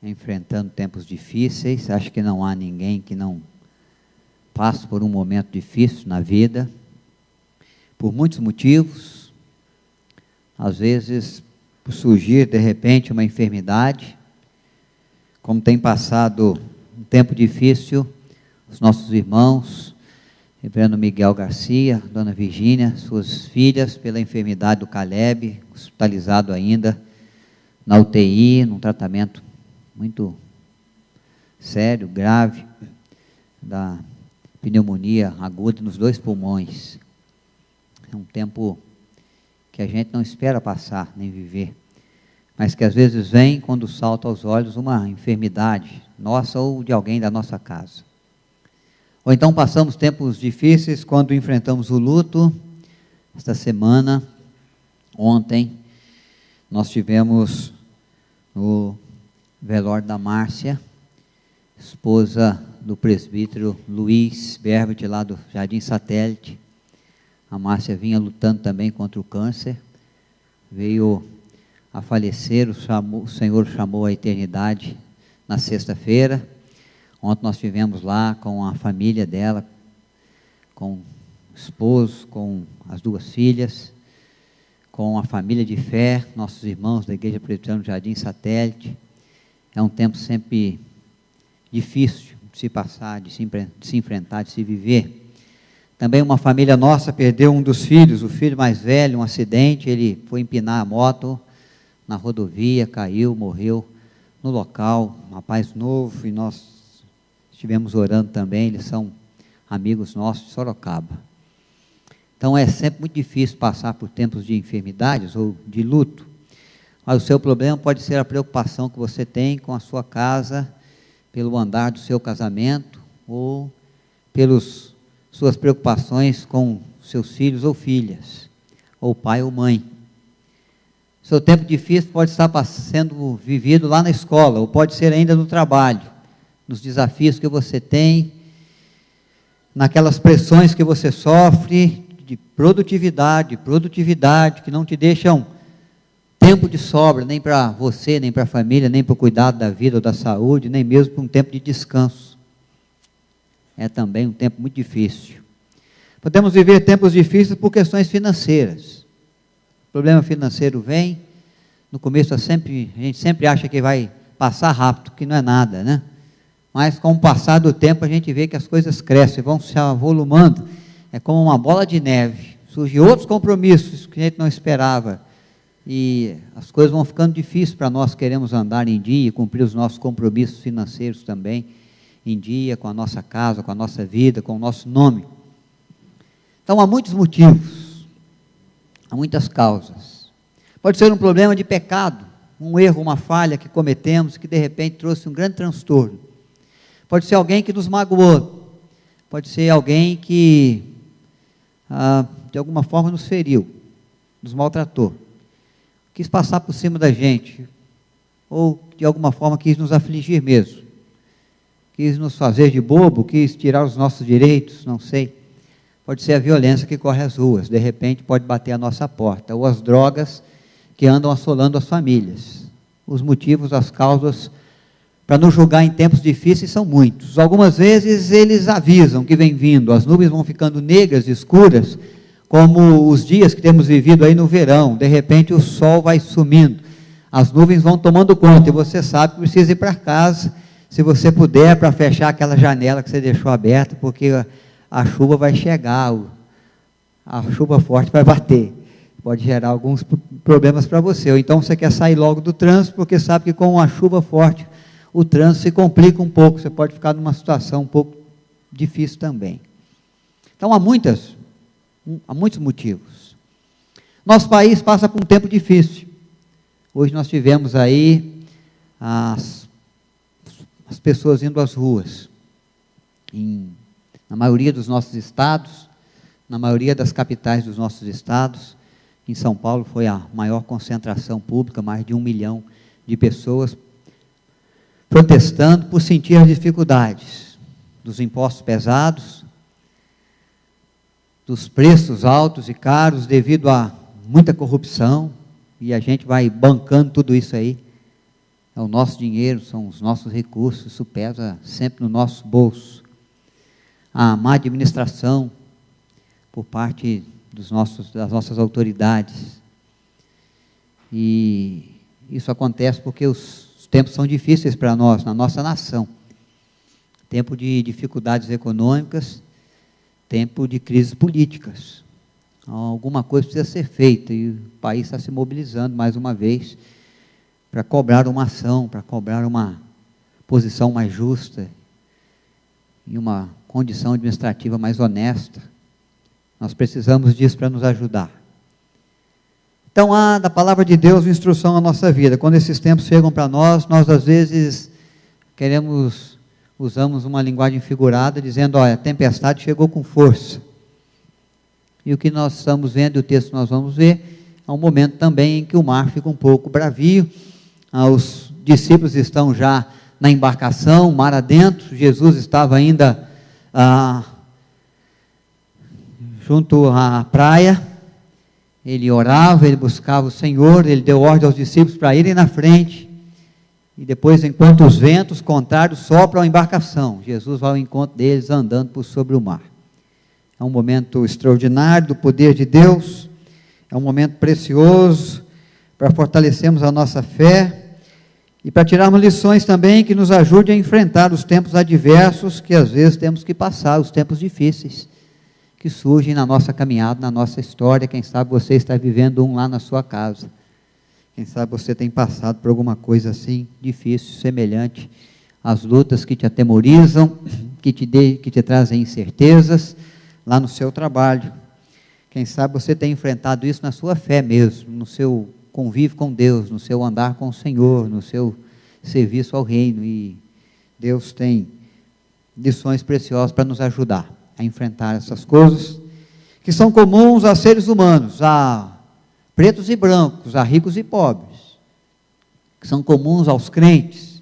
enfrentando tempos difíceis. Acho que não há ninguém que não passe por um momento difícil na vida, por muitos motivos. Às vezes, por surgir de repente uma enfermidade, como tem passado um tempo difícil os nossos irmãos, Reverendo Miguel Garcia, Dona Virgínia, suas filhas, pela enfermidade do Caleb, hospitalizado ainda na UTI, num tratamento muito sério, grave, da pneumonia aguda nos 2 pulmões. É um tempo que a gente não espera passar, nem viver, mas que às vezes vem quando salta aos olhos uma enfermidade nossa ou de alguém da nossa casa. Ou então passamos tempos difíceis quando enfrentamos o luto. Esta semana, ontem, nós tivemos no velório da Márcia, esposa do presbítero Luiz Berbert, lá do Jardim Satélite. A Márcia vinha lutando também contra o câncer, veio a falecer, o Senhor chamou a eternidade na sexta-feira. Ontem nós estivemos lá com a família dela, com o esposo, com as 2 filhas, com a família de fé, nossos irmãos da Igreja Presbiteriana do Jardim Satélite. É um tempo sempre difícil de se passar, de se enfrentar, de se viver. Também uma família nossa perdeu um dos filhos, o filho mais velho, um acidente. Ele foi empinar a moto na rodovia, caiu, morreu no local, um rapaz novo, e nós estivemos orando também. Eles são amigos nossos de Sorocaba. Então é sempre muito difícil passar por tempos de enfermidades ou de luto, mas o seu problema pode ser a preocupação que você tem com a sua casa, pelo andar do seu casamento, ou pelas suas preocupações com seus filhos ou filhas, ou pai ou mãe. Seu tempo difícil pode estar sendo vivido lá na escola, ou pode ser ainda no trabalho, nos desafios que você tem, naquelas pressões que você sofre, de produtividade, que não te deixam tempo de sobra, nem para você, nem para a família, nem para o cuidado da vida ou da saúde, nem mesmo para um tempo de descanso. É também um tempo muito difícil. Podemos viver tempos difíceis por questões financeiras. O problema financeiro vem, no começo a gente sempre acha que vai passar rápido, que não é nada, né? Mas com o passar do tempo a gente vê que as coisas crescem, vão se avolumando, é como uma bola de neve, surgem outros compromissos que a gente não esperava, e as coisas vão ficando difíceis para nós que queremos andar em dia, cumprir os nossos compromissos financeiros também, em dia, com a nossa casa, com a nossa vida, com o nosso nome. Então há muitos motivos, há muitas causas. Pode ser um problema de pecado, um erro, uma falha que cometemos, que de repente trouxe um grande transtorno. Pode ser alguém que nos magoou, pode ser alguém que de alguma forma nos feriu, nos maltratou, quis passar por cima da gente, ou de alguma forma quis nos afligir mesmo, quis nos fazer de bobo, quis tirar os nossos direitos, não sei. Pode ser a violência que corre as ruas, de repente pode bater a nossa porta, ou as drogas que andam assolando as famílias. Os motivos, as causas para nos julgar em tempos difíceis são muitos. Algumas vezes eles avisam que vem vindo, as nuvens vão ficando negras, escuras, como os dias que temos vivido aí no verão. De repente o sol vai sumindo, as nuvens vão tomando conta, e você sabe que precisa ir para casa, se você puder, para fechar aquela janela que você deixou aberta, porque a chuva vai chegar, a chuva forte vai bater, pode gerar alguns problemas para você. Ou então você quer sair logo do trânsito, porque sabe que com a chuva forte o trânsito se complica um pouco, você pode ficar numa situação um pouco difícil também. Então há muitos motivos. Nosso país passa por um tempo difícil. Hoje nós tivemos aí as pessoas indo às ruas, na maioria dos nossos estados, na maioria das capitais dos nossos estados. Em São Paulo foi a maior concentração pública, mais de 1 milhão de pessoas protestando por sentir as dificuldades dos impostos pesados, dos preços altos e caros devido a muita corrupção, e a gente vai bancando tudo isso aí. é o nosso dinheiro, são os nossos recursos, isso pesa sempre no nosso bolso. A má administração por parte das nossas autoridades. E isso acontece porque os tempos são difíceis para nós, na nossa nação. Tempo de dificuldades econômicas, tempo de crises políticas. Alguma coisa precisa ser feita e o país está se mobilizando mais uma vez para cobrar uma ação, para cobrar uma posição mais justa e uma condição administrativa mais honesta. Nós precisamos disso para nos ajudar. Então, há da palavra de Deus uma instrução na nossa vida. Quando esses tempos chegam para nós, nós às vezes usamos uma linguagem figurada, dizendo, olha, a tempestade chegou com força. E o que nós estamos vendo, e o texto que nós vamos ver, é um momento também em que o mar fica um pouco bravio, os discípulos estão já na embarcação, mar adentro, Jesus estava ainda junto à praia, ele orava, ele buscava o Senhor, ele deu ordem aos discípulos para irem na frente, e depois, enquanto os ventos contrários sopram a embarcação, Jesus vai ao encontro deles andando por sobre o mar. É um momento extraordinário do poder de Deus, é um momento precioso para fortalecermos a nossa fé e para tirarmos lições também que nos ajudem a enfrentar os tempos adversos que às vezes temos que passar, os tempos difíceis que surgem na nossa caminhada, na nossa história. Quem sabe você está vivendo um lá na sua casa, quem sabe você tem passado por alguma coisa assim, difícil, semelhante às lutas que te atemorizam, que te trazem incertezas, lá no seu trabalho. Quem sabe você tem enfrentado isso na sua fé mesmo, no seu convívio com Deus, no seu andar com o Senhor, no seu serviço ao reino, e Deus tem lições preciosas para nos ajudar a enfrentar essas coisas que são comuns a seres humanos, a pretos e brancos, a ricos e pobres, que são comuns aos crentes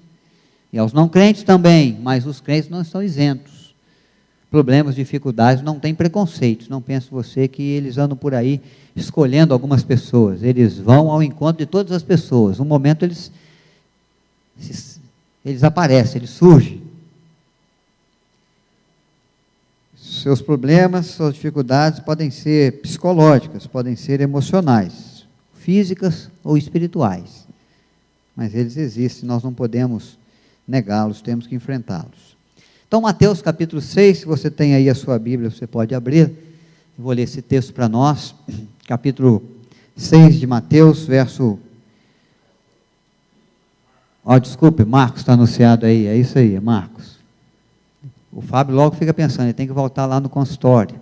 e aos não crentes também, mas os crentes não estão isentos. Problemas, dificuldades, não tem preconceitos, não pense você que eles andam por aí escolhendo algumas pessoas, eles vão ao encontro de todas as pessoas, um momento eles aparecem, eles surgem. Seus problemas, suas dificuldades podem ser psicológicas, podem ser emocionais, físicas ou espirituais, mas eles existem, nós não podemos negá-los, temos que enfrentá-los. Então, Mateus capítulo 6, se você tem aí a sua Bíblia, você pode abrir. Eu vou ler esse texto para nós, capítulo 6 de Mateus, verso... desculpe, Marcos está anunciado aí, é isso aí, é Marcos. O Fábio logo fica pensando, ele tem que voltar lá no consultório.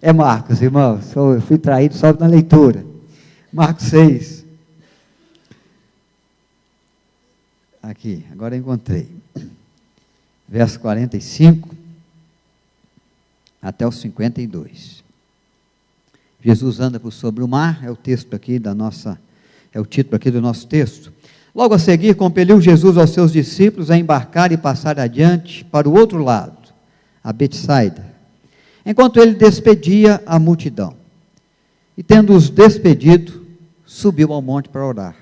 É Marcos, irmãos, eu fui traído só na leitura. Marcos 6. Aqui, agora eu encontrei. Verso 45 até o 52. Jesus anda por sobre o mar, é o texto aqui é o título aqui do nosso texto. Logo a seguir, compeliu Jesus aos seus discípulos a embarcar e passar adiante para o outro lado, a Betsaida, enquanto ele despedia a multidão. E tendo-os despedido, subiu ao monte para orar.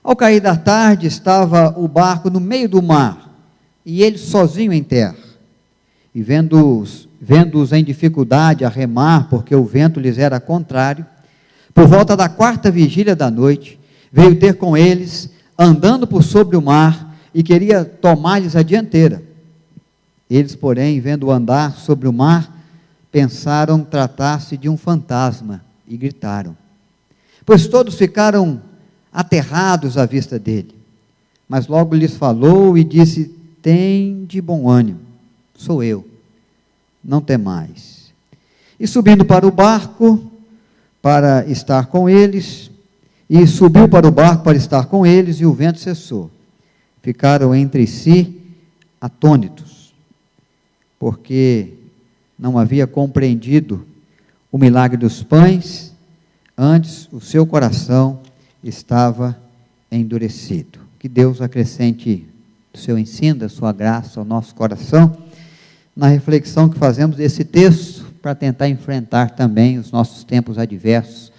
Ao cair da tarde, estava o barco no meio do mar, e ele sozinho em terra. E vendo-os em dificuldade a remar, porque o vento lhes era contrário, por volta da 4ª vigília da noite, veio ter com eles, andando por sobre o mar, e queria tomar-lhes a dianteira. Eles, porém, vendo-o andar sobre o mar, pensaram tratar-se de um fantasma, e gritaram. Pois todos ficaram aterrados à vista dele. Mas logo lhes falou e disse: tende bom ânimo, sou eu, não temais. E subindo para o barco, para estar com eles, e subiu para o barco para estar com eles, e o vento cessou. Ficaram entre si atônitos, porque não havia compreendido o milagre dos pães, antes o seu coração estava endurecido. Que Deus acrescente o seu ensino, a sua graça ao nosso coração, na reflexão que fazemos desse texto, para tentar enfrentar também os nossos tempos adversos,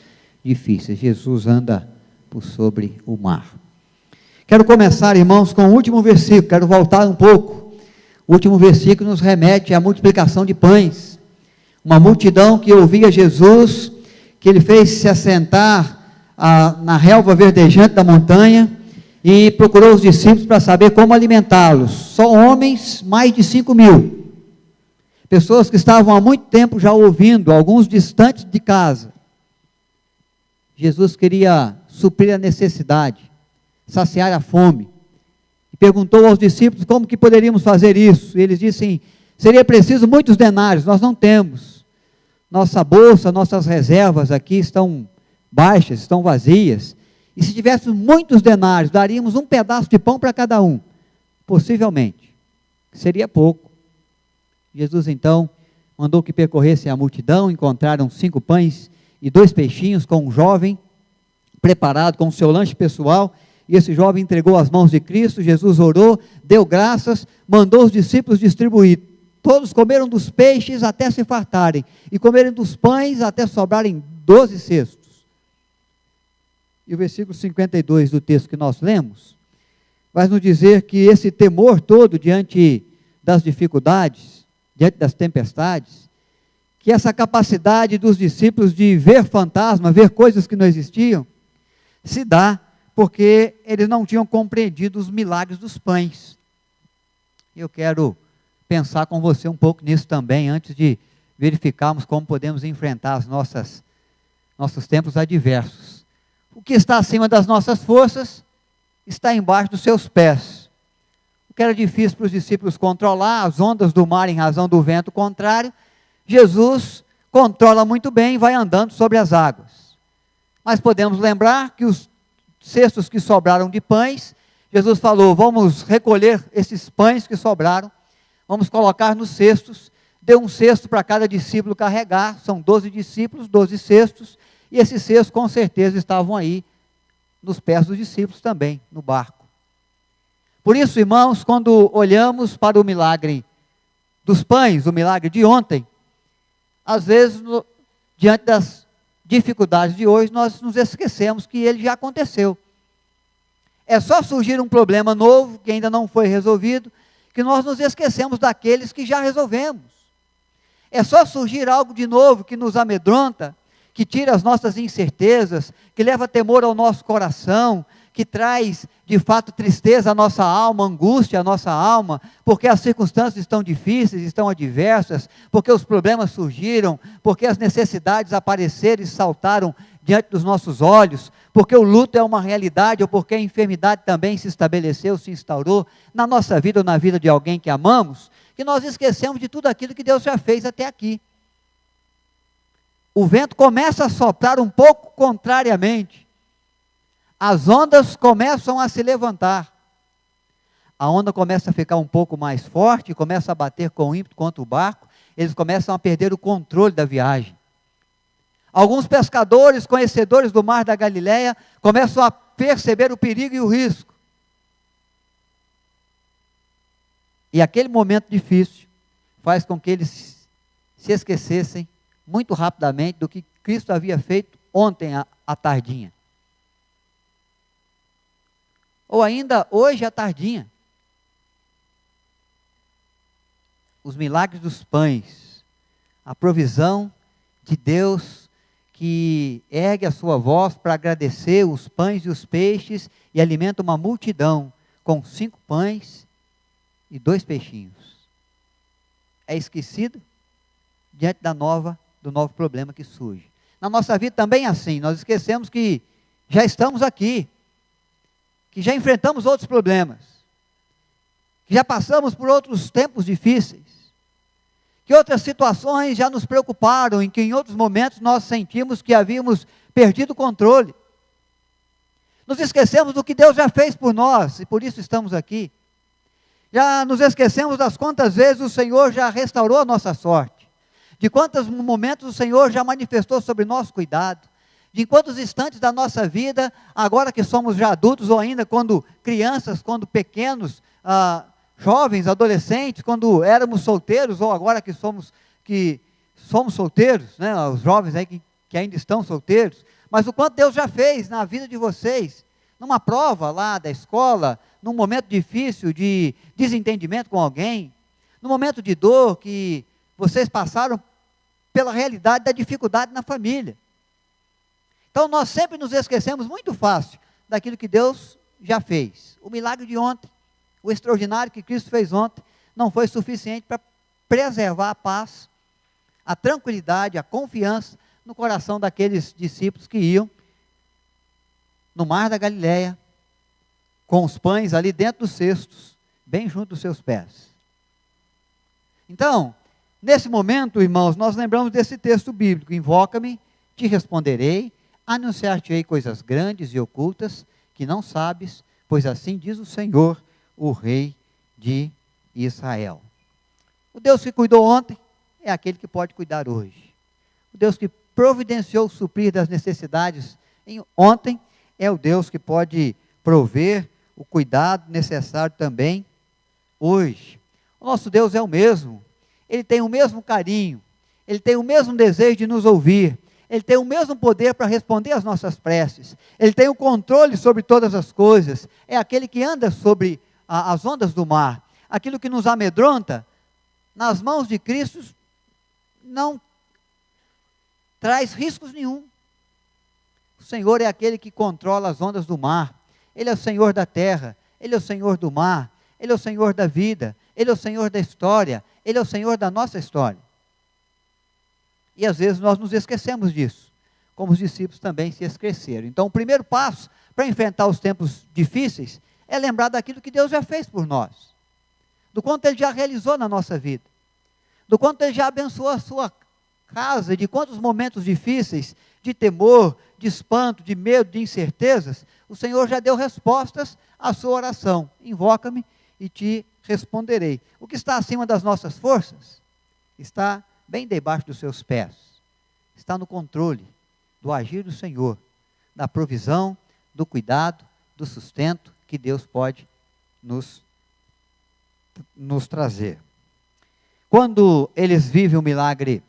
difíceis. Jesus anda por sobre o mar. Quero começar, irmãos, com o último versículo, quero voltar um pouco. O último versículo nos remete à multiplicação de pães. Uma multidão que ouvia Jesus, que ele fez se assentar na relva verdejante da montanha, e procurou os discípulos para saber como alimentá-los. Só homens, mais de 5.000. Pessoas que estavam há muito tempo já ouvindo, alguns distantes de casa. Jesus queria suprir a necessidade, saciar a fome. E perguntou aos discípulos como que poderíamos fazer isso. E eles disseram, seria preciso muitos denários, nós não temos. Nossa bolsa, nossas reservas aqui estão baixas, estão vazias. E se tivéssemos muitos denários, daríamos um pedaço de pão para cada um. Possivelmente. Seria pouco. Jesus então mandou que percorressem a multidão, encontraram 5 pães e 2 peixinhos com um jovem preparado com o seu lanche pessoal, e esse jovem entregou às mãos de Cristo. Jesus orou, deu graças, mandou os discípulos distribuir. Todos comeram dos peixes até se fartarem, e comeram dos pães até sobrarem 12 cestos. E o versículo 52 do texto que nós lemos, vai nos dizer que esse temor todo diante das dificuldades, diante das tempestades, que essa capacidade dos discípulos de ver fantasma, ver coisas que não existiam, se dá porque eles não tinham compreendido os milagres dos pães. Eu quero pensar com você um pouco nisso também, antes de verificarmos como podemos enfrentar nossos tempos adversos. O que está acima das nossas forças, está embaixo dos seus pés. O que era difícil para os discípulos controlar, as ondas do mar em razão do vento contrário, Jesus controla muito bem e vai andando sobre as águas. Mas podemos lembrar que os cestos que sobraram de pães, Jesus falou, vamos recolher esses pães que sobraram, vamos colocar nos cestos, deu um cesto para cada discípulo carregar, são 12 discípulos, 12 cestos, e esses cestos com certeza estavam aí, nos pés dos discípulos também, no barco. Por isso, irmãos, quando olhamos para o milagre dos pães, o milagre de ontem, às vezes, diante das dificuldades de hoje, nós nos esquecemos que ele já aconteceu. É só surgir um problema novo, que ainda não foi resolvido, que nós nos esquecemos daqueles que já resolvemos. É só surgir algo de novo que nos amedronta, que tira as nossas incertezas, que leva temor ao nosso coração, que traz, de fato, tristeza à nossa alma, angústia à nossa alma, porque as circunstâncias estão difíceis, estão adversas, porque os problemas surgiram, porque as necessidades apareceram e saltaram diante dos nossos olhos, porque o luto é uma realidade, ou porque a enfermidade também se estabeleceu, se instaurou na nossa vida ou na vida de alguém que amamos, que nós esquecemos de tudo aquilo que Deus já fez até aqui. O vento começa a soprar um pouco contrariamente. As ondas começam a se levantar. A onda começa a ficar um pouco mais forte, começa a bater com ímpeto contra o barco, eles começam a perder o controle da viagem. Alguns pescadores, conhecedores do mar da Galileia, começam a perceber o perigo e o risco. E aquele momento difícil faz com que eles se esquecessem muito rapidamente do que Cristo havia feito ontem à tardinha. Ou ainda hoje à tardinha. Os milagres dos pães, a provisão de Deus que ergue a sua voz para agradecer os pães e os peixes e alimenta uma multidão com 5 pães e 2 peixinhos. É esquecido diante do novo problema que surge. Na nossa vida também é assim, nós esquecemos que já estamos aqui, que já enfrentamos outros problemas, que já passamos por outros tempos difíceis, que outras situações já nos preocuparam, em que em outros momentos nós sentimos que havíamos perdido o controle. Nos esquecemos do que Deus já fez por nós, e por isso estamos aqui. Já nos esquecemos das quantas vezes o Senhor já restaurou a nossa sorte, de quantos momentos o Senhor já manifestou sobre nosso cuidado, de quantos instantes da nossa vida, agora que somos já adultos, ou ainda quando crianças, quando pequenos, jovens, adolescentes, quando éramos solteiros, ou agora que somos solteiros, né, os jovens aí que ainda estão solteiros, mas o quanto Deus já fez na vida de vocês, numa prova lá da escola, num momento difícil de desentendimento com alguém, num momento de dor que vocês passaram pela realidade da dificuldade na família. Então nós sempre nos esquecemos muito fácil daquilo que Deus já fez. O milagre de ontem, o extraordinário que Cristo fez ontem, não foi suficiente para preservar a paz, a tranquilidade, a confiança no coração daqueles discípulos que iam no mar da Galileia, com os pães ali dentro dos cestos, bem junto dos seus pés. Então, nesse momento, irmãos, nós lembramos desse texto bíblico: invoca-me, te responderei, anunciar-te-ei coisas grandes e ocultas que não sabes, pois assim diz o Senhor, o Rei de Israel. O Deus que cuidou ontem é aquele que pode cuidar hoje. O Deus que providenciou o suprir das necessidades ontem é o Deus que pode prover o cuidado necessário também hoje. O nosso Deus é o mesmo. Ele tem o mesmo carinho, Ele tem o mesmo desejo de nos ouvir, Ele tem o mesmo poder para responder às nossas preces, Ele tem o controle sobre todas as coisas, é aquele que anda sobre as ondas do mar. Aquilo que nos amedronta, nas mãos de Cristo, não traz riscos nenhum. O Senhor é aquele que controla as ondas do mar, Ele é o Senhor da terra, Ele é o Senhor do mar, Ele é o Senhor da vida, Ele é o Senhor da história, Ele é o Senhor da nossa história. E às vezes nós nos esquecemos disso, como os discípulos também se esqueceram. Então o primeiro passo para enfrentar os tempos difíceis é lembrar daquilo que Deus já fez por nós, do quanto Ele já realizou na nossa vida, do quanto Ele já abençoou a sua casa, de quantos momentos difíceis, de temor, de espanto, de medo, de incertezas, o Senhor já deu respostas à sua oração: invoca-me e te responderei. O que está acima das nossas forças está bem debaixo dos seus pés, está no controle do agir do Senhor, da provisão, do cuidado, do sustento que Deus pode nos trazer. Quando eles vivem o milagre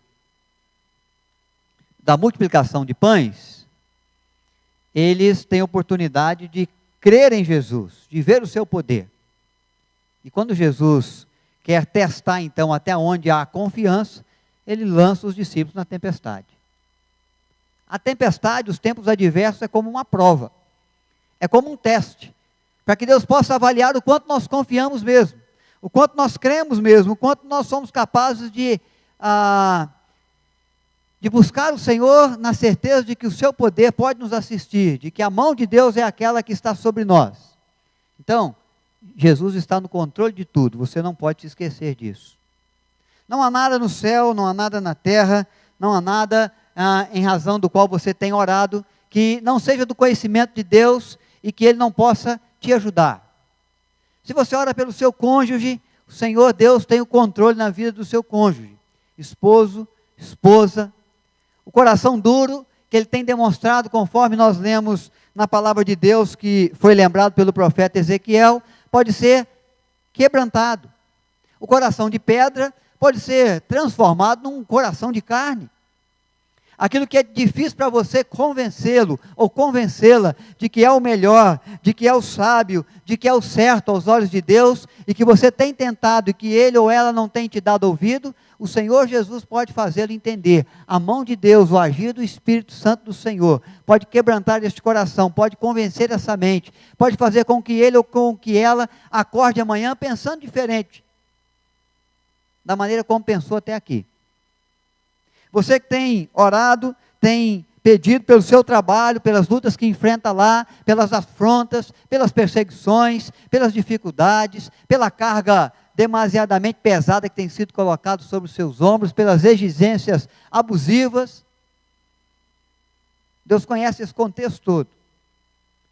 da multiplicação de pães, eles têm oportunidade de crer em Jesus, de ver o seu poder. E quando Jesus quer testar então até onde há confiança, Ele lança os discípulos na tempestade. A tempestade, os tempos adversos, é como uma prova, é como um teste, para que Deus possa avaliar o quanto nós confiamos mesmo, o quanto nós cremos mesmo, o quanto nós somos capazes de buscar o Senhor na certeza de que o seu poder pode nos assistir, de que a mão de Deus é aquela que está sobre nós. Então, Jesus está no controle de tudo, você não pode se esquecer disso. Não há nada no céu, não há nada na terra, não há nada em razão do qual você tem orado, que não seja do conhecimento de Deus e que Ele não possa te ajudar. Se você ora pelo seu cônjuge, o Senhor Deus tem o controle na vida do seu cônjuge, esposo, esposa. O coração duro que Ele tem demonstrado, conforme nós lemos na palavra de Deus, que foi lembrado pelo profeta Ezequiel, pode ser quebrantado. O coração de pedra pode ser transformado num coração de carne. Aquilo que é difícil para você convencê-lo ou convencê-la de que é o melhor, de que é o sábio, de que é o certo aos olhos de Deus, e que você tem tentado e que ele ou ela não tem te dado ouvido, o Senhor Jesus pode fazê-lo entender. A mão de Deus, o agir do Espírito Santo do Senhor, pode quebrantar este coração, pode convencer essa mente, pode fazer com que ele ou com que ela acorde amanhã pensando diferente da maneira como pensou até aqui. Você que tem orado, tem pedido pelo seu trabalho, pelas lutas que enfrenta lá, pelas afrontas, pelas perseguições, pelas dificuldades, pela carga demasiadamente pesada que tem sido colocada sobre os seus ombros, pelas exigências abusivas. Deus conhece esse contexto todo.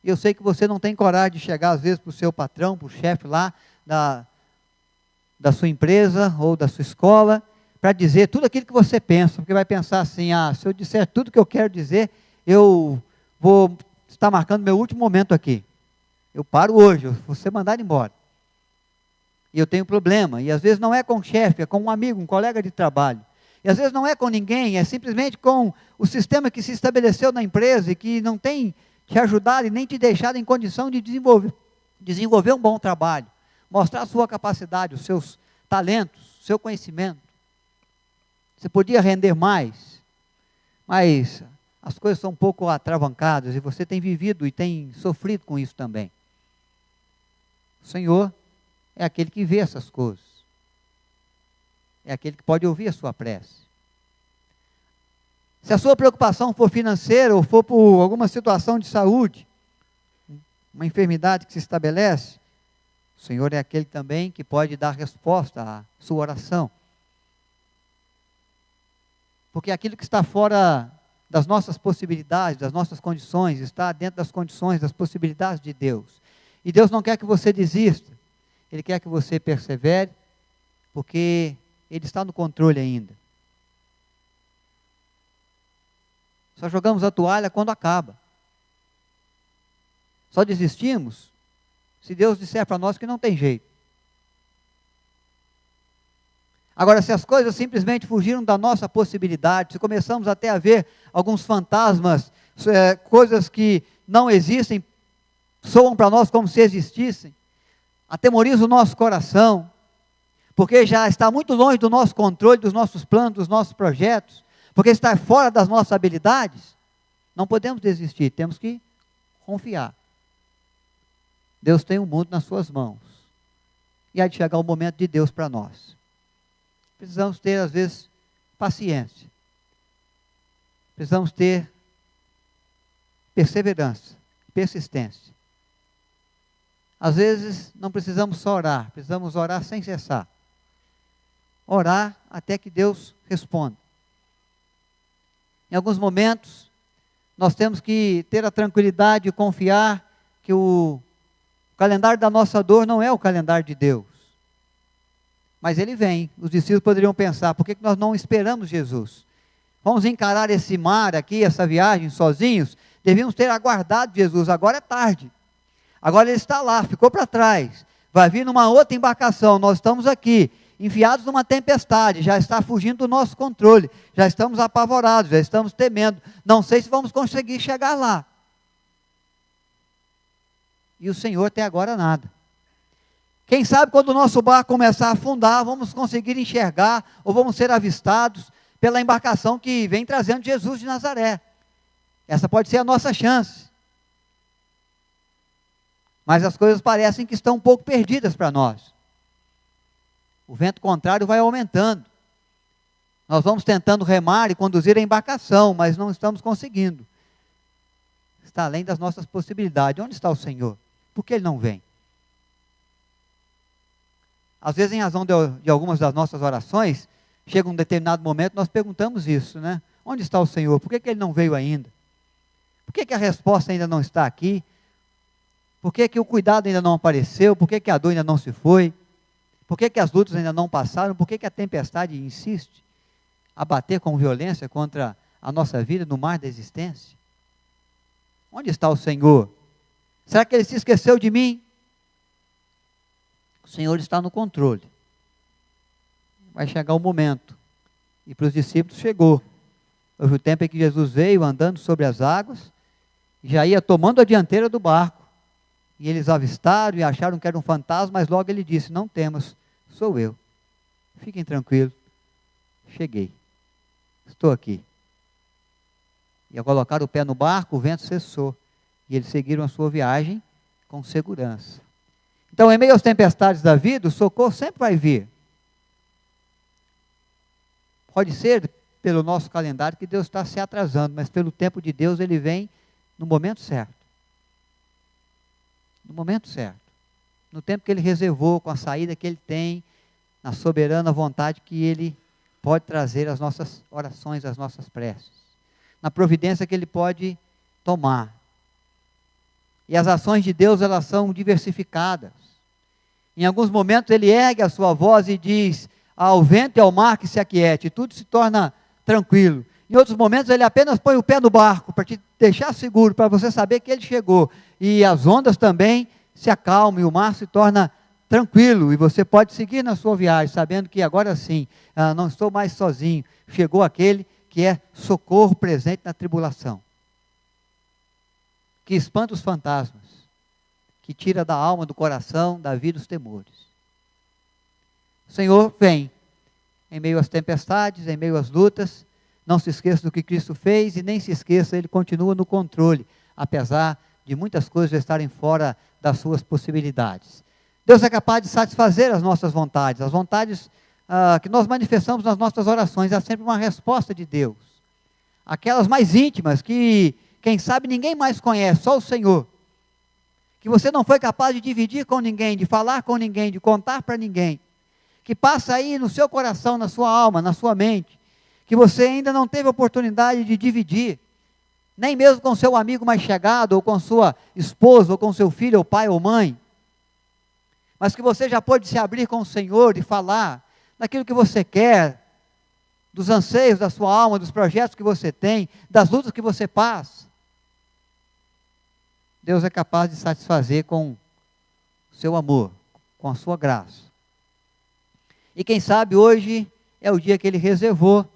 E eu sei que você não tem coragem de chegar às vezes para o seu patrão, para o chefe lá da sua empresa ou da sua escola, para dizer tudo aquilo que você pensa, porque vai pensar assim: se eu disser tudo que eu quero dizer, eu vou estar marcando meu último momento aqui. Eu paro hoje, eu vou ser mandado embora. E eu tenho problema, e às vezes não é com o chefe, é com um amigo, um colega de trabalho. E às vezes não é com ninguém, é simplesmente com o sistema que se estabeleceu na empresa e que não tem te ajudado e nem te deixado em condição de desenvolver um bom trabalho, mostrar a sua capacidade, os seus talentos, o seu conhecimento. Você podia render mais, mas as coisas são um pouco atravancadas e você tem vivido e tem sofrido com isso também. O Senhor é aquele que vê essas coisas. É aquele que pode ouvir a sua prece. Se a sua preocupação for financeira ou for por alguma situação de saúde, uma enfermidade que se estabelece, o Senhor é aquele também que pode dar resposta à sua oração. Porque aquilo que está fora das nossas possibilidades, das nossas condições, está dentro das condições, das possibilidades de Deus. E Deus não quer que você desista, Ele quer que você persevere, porque Ele está no controle ainda. Só jogamos a toalha quando acaba. Só desistimos se Deus disser para nós que não tem jeito. Agora, se as coisas simplesmente fugiram da nossa possibilidade, se começamos até a ver alguns fantasmas, coisas que não existem, soam para nós como se existissem, atemoriza o nosso coração, porque já está muito longe do nosso controle, dos nossos planos, dos nossos projetos, porque está fora das nossas habilidades, não podemos desistir, temos que confiar. Deus tem o mundo nas suas mãos, e há de chegar o momento de Deus para nós. Precisamos ter, às vezes, paciência. Precisamos ter perseverança, persistência. Às vezes, não precisamos só orar, precisamos orar sem cessar. Orar até que Deus responda. Em alguns momentos, nós temos que ter a tranquilidade e confiar que o calendário da nossa dor não é o calendário de Deus. Mas ele vem. Os discípulos poderiam pensar, por que nós não esperamos Jesus? Vamos encarar esse mar aqui, essa viagem sozinhos? Devíamos ter aguardado Jesus, agora é tarde. Agora ele está lá, ficou para trás. Vai vir numa outra embarcação, nós estamos aqui, enfiados numa tempestade, já está fugindo do nosso controle, já estamos apavorados, já estamos temendo, não sei se vamos conseguir chegar lá. E o Senhor até agora nada. Quem sabe quando o nosso barco começar a afundar, vamos conseguir enxergar, ou vamos ser avistados pela embarcação que vem trazendo Jesus de Nazaré. Essa pode ser a nossa chance. Mas as coisas parecem que estão um pouco perdidas para nós. O vento contrário vai aumentando. Nós vamos tentando remar e conduzir a embarcação, mas não estamos conseguindo. Está além das nossas possibilidades. Onde está o Senhor? Por que Ele não vem? Às vezes, em razão de algumas das nossas orações, chega um determinado momento, nós perguntamos isso, né? Onde está o Senhor? Por que Ele não veio ainda? Por que a resposta ainda não está aqui? Por que o cuidado ainda não apareceu? Por que a dor ainda não se foi? Por que as lutas ainda não passaram? Por que a tempestade insiste a bater com violência contra a nossa vida no mar da existência? Onde está o Senhor? Será que Ele se esqueceu de mim? O Senhor está no controle. Vai chegar o momento. E para os discípulos chegou. Houve o tempo em que Jesus veio andando sobre as águas, e já ia tomando a dianteira do barco. E eles avistaram e acharam que era um fantasma, mas logo Ele disse, não temas, sou eu. Fiquem tranquilos, cheguei. Estou aqui. E ao colocar o pé no barco, o vento cessou. E eles seguiram a sua viagem com segurança. Então, em meio às tempestades da vida, o socorro sempre vai vir. Pode ser pelo nosso calendário que Deus está se atrasando, mas pelo tempo de Deus Ele vem no momento certo. No momento certo. No tempo que Ele reservou, com a saída que Ele tem, na soberana vontade que Ele pode trazer as nossas orações, as nossas preces. Na providência que Ele pode tomar. E as ações de Deus, elas são diversificadas. Em alguns momentos Ele ergue a sua voz e diz ao vento e ao mar que se aquiete, e tudo se torna tranquilo. Em outros momentos Ele apenas põe o pé no barco, para te deixar seguro, para você saber que Ele chegou. E as ondas também se acalmam, e o mar se torna tranquilo, e você pode seguir na sua viagem, sabendo que agora sim, não estou mais sozinho, chegou aquele que é socorro presente na tribulação, que espanta os fantasmas, que tira da alma, do coração, da vida os temores. O Senhor vem, em meio às tempestades, em meio às lutas. Não se esqueça do que Cristo fez, e nem se esqueça, Ele continua no controle, apesar de muitas coisas estarem fora das suas possibilidades. Deus é capaz de satisfazer as nossas vontades, as vontades que nós manifestamos nas nossas orações. Há sempre uma resposta de Deus, aquelas mais íntimas, que quem sabe ninguém mais conhece, só o Senhor, que você não foi capaz de dividir com ninguém, de falar com ninguém, de contar para ninguém, que passa aí no seu coração, na sua alma, na sua mente, que você ainda não teve oportunidade de dividir, nem mesmo com seu amigo mais chegado, ou com sua esposa, ou com seu filho, ou pai, ou mãe, mas que você já pôde se abrir com o Senhor e falar daquilo que você quer, dos anseios da sua alma, dos projetos que você tem, das lutas que você passa. Deus é capaz de satisfazer com o seu amor, com a sua graça. E quem sabe hoje é o dia que Ele reservou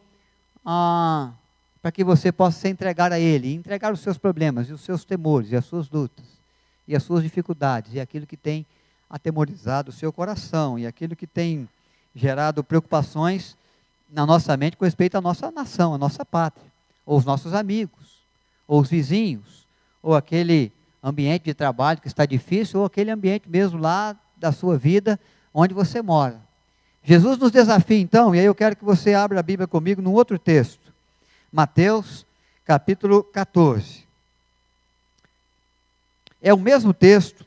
para que você possa se entregar a Ele, entregar os seus problemas, e os seus temores, e as suas lutas, e as suas dificuldades, e aquilo que tem atemorizado o seu coração, e aquilo que tem gerado preocupações na nossa mente com respeito à nossa nação, à nossa pátria, ou os nossos amigos, ou os vizinhos, ou aquele ambiente de trabalho que está difícil, ou aquele ambiente mesmo lá da sua vida, onde você mora. Jesus nos desafia então, e aí eu quero que você abra a Bíblia comigo num outro texto, Mateus capítulo 14. É o mesmo texto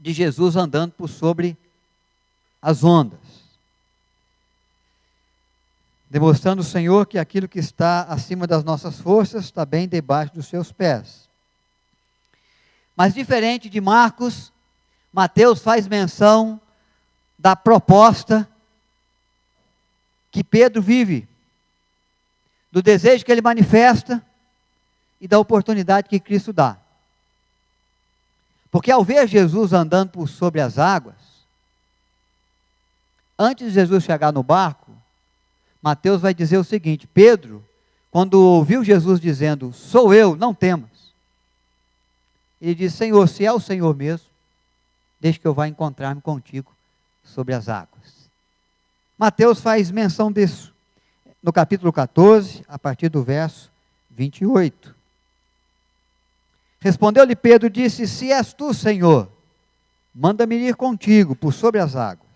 de Jesus andando por sobre as ondas, demonstrando o Senhor que aquilo que está acima das nossas forças está bem debaixo dos seus pés. Mas diferente de Marcos, Mateus faz menção da proposta que Pedro vive, do desejo que ele manifesta e da oportunidade que Cristo dá. Porque ao ver Jesus andando por sobre as águas, antes de Jesus chegar no barco, Mateus vai dizer o seguinte: Pedro, quando ouviu Jesus dizendo, sou eu, não temas, ele diz, Senhor, se é o Senhor mesmo, deixa que eu vá encontrar-me contigo sobre as águas. Mateus faz menção disso, no capítulo 14, a partir do verso 28. Respondeu-lhe Pedro, disse, se és tu, Senhor, manda-me ir contigo por sobre as águas.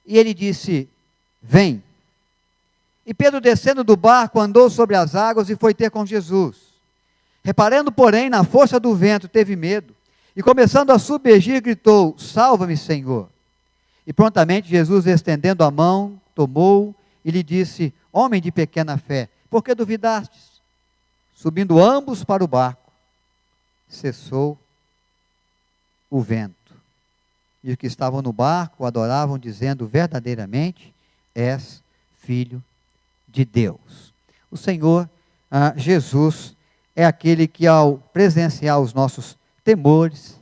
E ele disse, vem. E Pedro, descendo do barco, andou sobre as águas e foi ter com Jesus. Reparando, porém, na força do vento, teve medo, e começando a submergir, gritou, salva-me, Senhor. E prontamente Jesus, estendendo a mão, tomou e lhe disse, homem de pequena fé, por que duvidastes? Subindo ambos para o barco, cessou o vento. E os que estavam no barco o adoravam, dizendo, verdadeiramente és filho de Deus. O Senhor Jesus é aquele que, ao presenciar os nossos temores,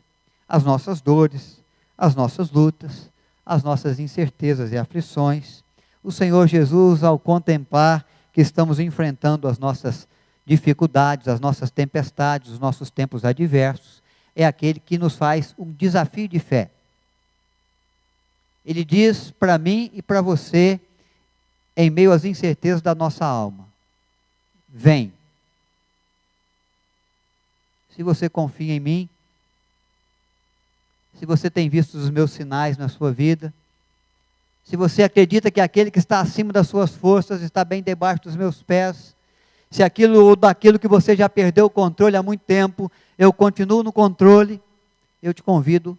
as nossas dores, as nossas lutas, as nossas incertezas e aflições, o Senhor Jesus, ao contemplar que estamos enfrentando as nossas dificuldades, as nossas tempestades, os nossos tempos adversos, é aquele que nos faz um desafio de fé. Ele diz para mim e para você, em meio às incertezas da nossa alma, vem. Se você confia em mim, se você tem visto os meus sinais na sua vida, se você acredita que aquele que está acima das suas forças está bem debaixo dos meus pés, se aquilo ou daquilo que você já perdeu o controle há muito tempo, eu continuo no controle, eu te convido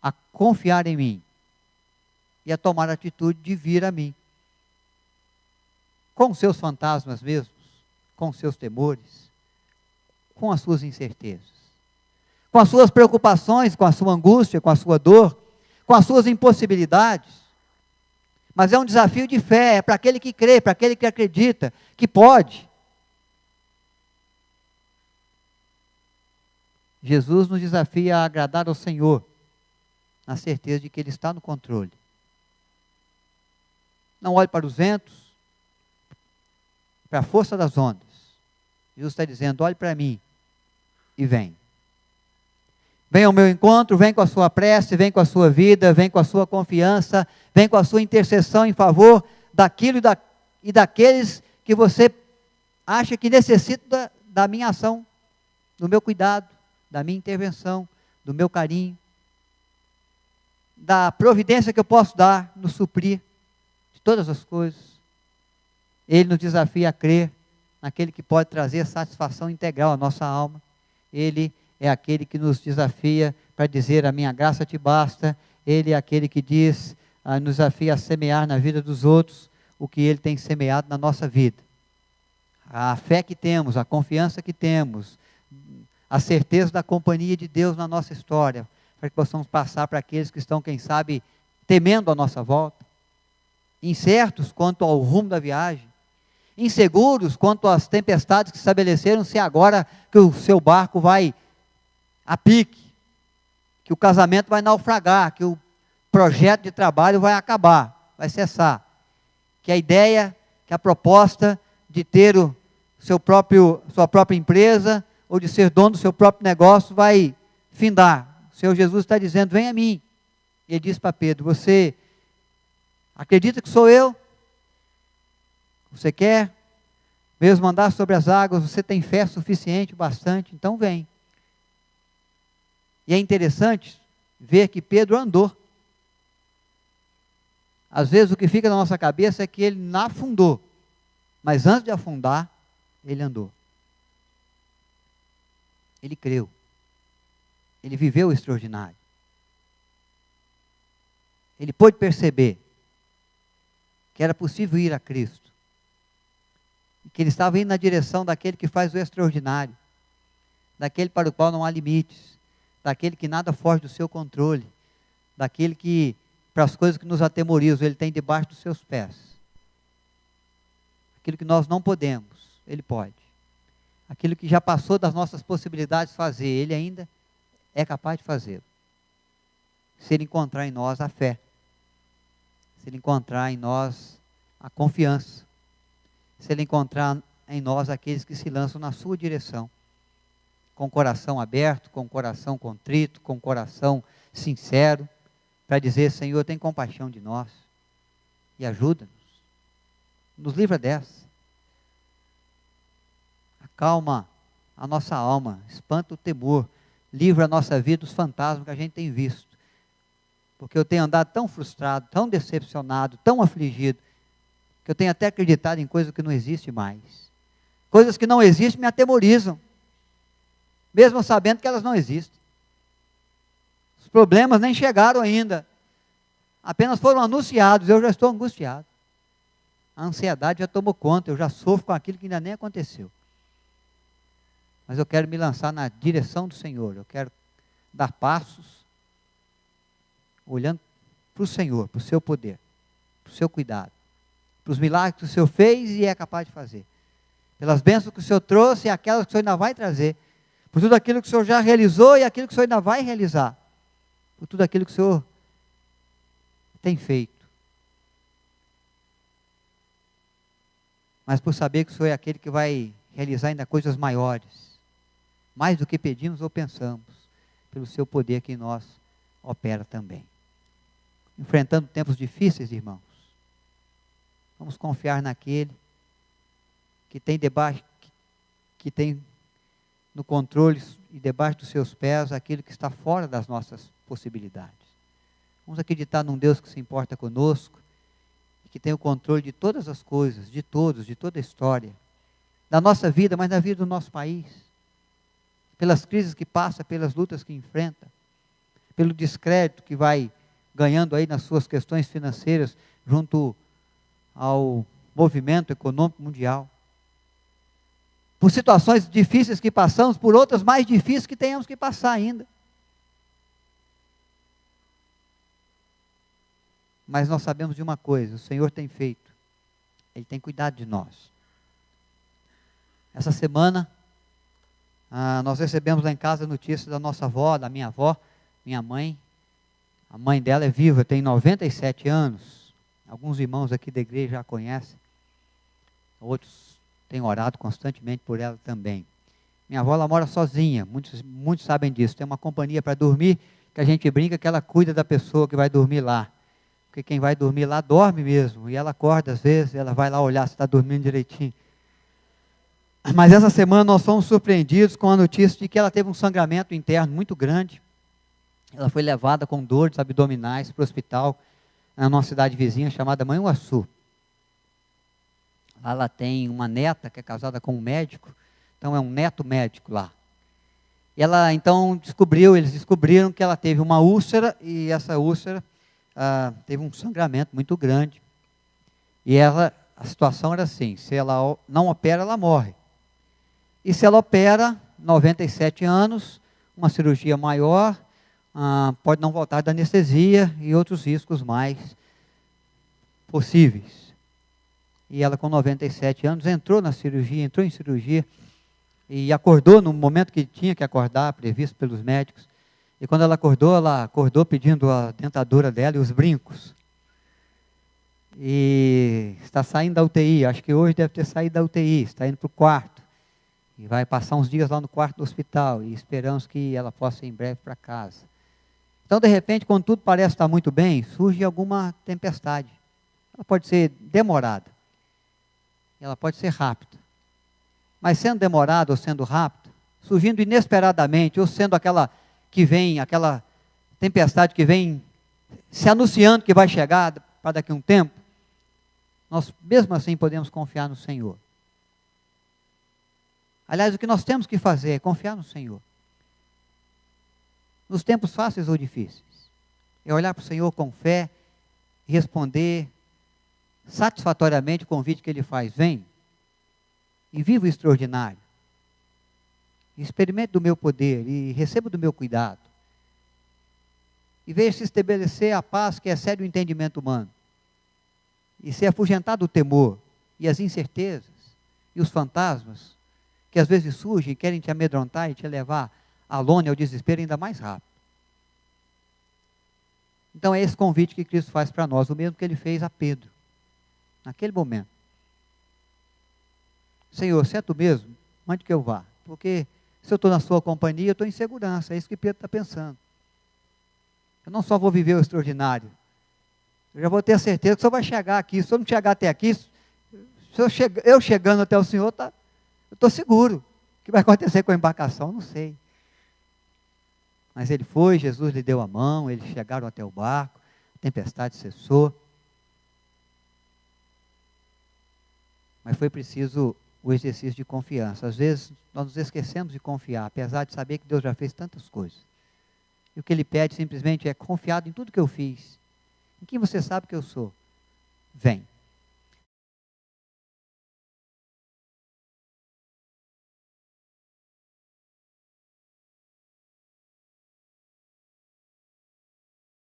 a confiar em mim e a tomar a atitude de vir a mim. Com os seus fantasmas mesmos, com os seus temores, com as suas incertezas, com as suas preocupações, com a sua angústia, com a sua dor, com as suas impossibilidades. Mas é um desafio de fé, é para aquele que crê, para aquele que acredita, que pode. Jesus nos desafia a agradar ao Senhor, na certeza de que Ele está no controle. Não olhe para os ventos, para a força das ondas. Jesus está dizendo, olhe para mim e vem. Vem ao meu encontro, vem com a sua prece, vem com a sua vida, vem com a sua confiança, vem com a sua intercessão em favor daquilo e daqueles que você acha que necessitam da minha ação, do meu cuidado, da minha intervenção, do meu carinho, da providência que eu posso dar, no suprir de todas as coisas. Ele nos desafia a crer naquele que pode trazer satisfação integral à nossa alma. Ele é aquele que nos desafia para dizer, a minha graça te basta. Ele é aquele que nos desafia a semear na vida dos outros o que Ele tem semeado na nossa vida. A fé que temos, a confiança que temos, a certeza da companhia de Deus na nossa história, para que possamos passar para aqueles que estão, quem sabe, temendo a nossa volta, incertos quanto ao rumo da viagem, inseguros quanto às tempestades que estabeleceram-se agora que o seu barco vai a pique, que o casamento vai naufragar, que o projeto de trabalho vai acabar, vai cessar, que a ideia, que a proposta de ter sua própria empresa, ou de ser dono do seu próprio negócio, vai findar. O Senhor Jesus está dizendo, vem a mim. Ele diz para Pedro, você acredita que sou eu? Você quer mesmo andar sobre as águas? Você tem fé suficiente, bastante? Então vem. E é interessante ver que Pedro andou. Às vezes o que fica na nossa cabeça é que ele não afundou, mas antes de afundar, ele andou. Ele creu. Ele viveu o extraordinário. Ele pôde perceber que era possível ir a Cristo. E que ele estava indo na direção daquele que faz o extraordinário. Daquele para o qual não há limites. Daquele que nada foge do seu controle. Daquele que, para as coisas que nos atemorizam, ele tem debaixo dos seus pés. Aquilo que nós não podemos, ele pode. Aquilo que já passou das nossas possibilidades de fazer, ele ainda é capaz de fazer. Se ele encontrar em nós a fé. Se ele encontrar em nós a confiança. Se ele encontrar em nós aqueles que se lançam na sua direção. Com o coração aberto, com o coração contrito, com o coração sincero. Para dizer, Senhor, tem compaixão de nós. E ajuda-nos. Nos livra dessa. Acalma a nossa alma, espanta o temor, livra a nossa vida dos fantasmas que a gente tem visto. Porque eu tenho andado tão frustrado, tão decepcionado, tão afligido, que eu tenho até acreditado em coisas que não existem mais. Coisas que não existem me atemorizam, mesmo sabendo que elas não existem. Os problemas nem chegaram ainda, apenas foram anunciados, eu já estou angustiado. A ansiedade já tomou conta, eu já sofro com aquilo que ainda nem aconteceu. Mas eu quero me lançar na direção do Senhor, eu quero dar passos, olhando para o Senhor, para o seu poder, para o seu cuidado, para os milagres que o Senhor fez e é capaz de fazer, pelas bênçãos que o Senhor trouxe e aquelas que o Senhor ainda vai trazer, por tudo aquilo que o Senhor já realizou e aquilo que o Senhor ainda vai realizar, por tudo aquilo que o Senhor tem feito. Mas por saber que o Senhor é aquele que vai realizar ainda coisas maiores, mais do que pedimos ou pensamos, pelo seu poder que em nós opera também. Enfrentando tempos difíceis, irmãos, vamos confiar naquele que tem debaixo, que tem no controle e debaixo dos seus pés aquilo que está fora das nossas possibilidades. Vamos acreditar num Deus que se importa conosco, que tem o controle de todas as coisas, de todos, de toda a história, da nossa vida, mas da vida do nosso país, pelas crises que passa, pelas lutas que enfrenta, pelo descrédito que vai ganhando aí nas suas questões financeiras, junto ao movimento econômico mundial, por situações difíceis que passamos, por outras mais difíceis que tenhamos que passar ainda. Mas nós sabemos de uma coisa, o Senhor tem feito, Ele tem cuidado de nós. Essa semana, nós recebemos lá em casa a notícia da nossa avó, da minha avó, minha mãe, A mãe dela é viva, tem 97 anos. Alguns irmãos aqui da igreja já conhecem. Outros têm orado constantemente por ela também. Minha avó, ela mora sozinha, muitos sabem disso. Tem uma companhia para dormir, que a gente brinca que ela cuida da pessoa que vai dormir lá. Porque quem vai dormir lá dorme mesmo. E ela acorda às vezes, ela vai lá olhar se está dormindo direitinho. Mas essa semana nós fomos surpreendidos com a notícia de que ela teve um sangramento interno muito grande. Ela foi levada com dores abdominais para o hospital, na nossa cidade vizinha, chamada Manhuaçu. Lá ela tem uma neta que é casada com um médico, então é um neto médico lá. E ela então eles descobriram que ela teve uma úlcera, e essa úlcera teve um sangramento muito grande. E a situação era assim, se ela não opera, ela morre. E se ela opera, 97 anos, uma cirurgia maior, pode não voltar da anestesia e outros riscos mais possíveis. E ela com 97 anos entrou em cirurgia e acordou no momento que tinha que acordar, previsto pelos médicos. E quando ela acordou pedindo a dentadura dela e os brincos. E está saindo da UTI, acho que hoje deve ter saído da UTI, está indo para o quarto. E vai passar uns dias lá no quarto do hospital e esperamos que ela possa ir em breve para casa. Então, de repente, quando tudo parece estar muito bem, surge alguma tempestade. Ela pode ser demorada, ela pode ser rápida. Mas sendo demorada ou sendo rápida, surgindo inesperadamente, ou sendo aquela tempestade que vem se anunciando que vai chegar para daqui a um tempo, nós mesmo assim podemos confiar no Senhor. Aliás, o que nós temos que fazer é confiar no Senhor. Nos tempos fáceis ou difíceis. É olhar para o Senhor com fé e responder satisfatoriamente o convite que Ele faz. Vem e viva o extraordinário. Experimente do meu poder e receba do meu cuidado. E veja se estabelecer a paz que excede o entendimento humano. E ser afugentado o temor e as incertezas e os fantasmas que às vezes surgem e querem te amedrontar e te levar à lona e ao desespero ainda mais rápido. Então é esse convite que Cristo faz para nós, o mesmo que Ele fez a Pedro, naquele momento. Senhor, se é Tu mesmo, mande que eu vá, porque se eu estou na Sua companhia, eu estou em segurança, é isso que Pedro está pensando. Eu não só vou viver o extraordinário, eu já vou ter a certeza que o Senhor vai chegar aqui. Se eu não chegar até aqui, eu chegando até o Senhor, eu estou seguro. O que vai acontecer com a embarcação, não sei. Mas ele foi, Jesus lhe deu a mão, eles chegaram até o barco, a tempestade cessou. Mas foi preciso o exercício de confiança. Às vezes nós nos esquecemos de confiar, apesar de saber que Deus já fez tantas coisas. E o que Ele pede simplesmente é confiado em tudo que eu fiz. Em quem você sabe que eu sou? Vem.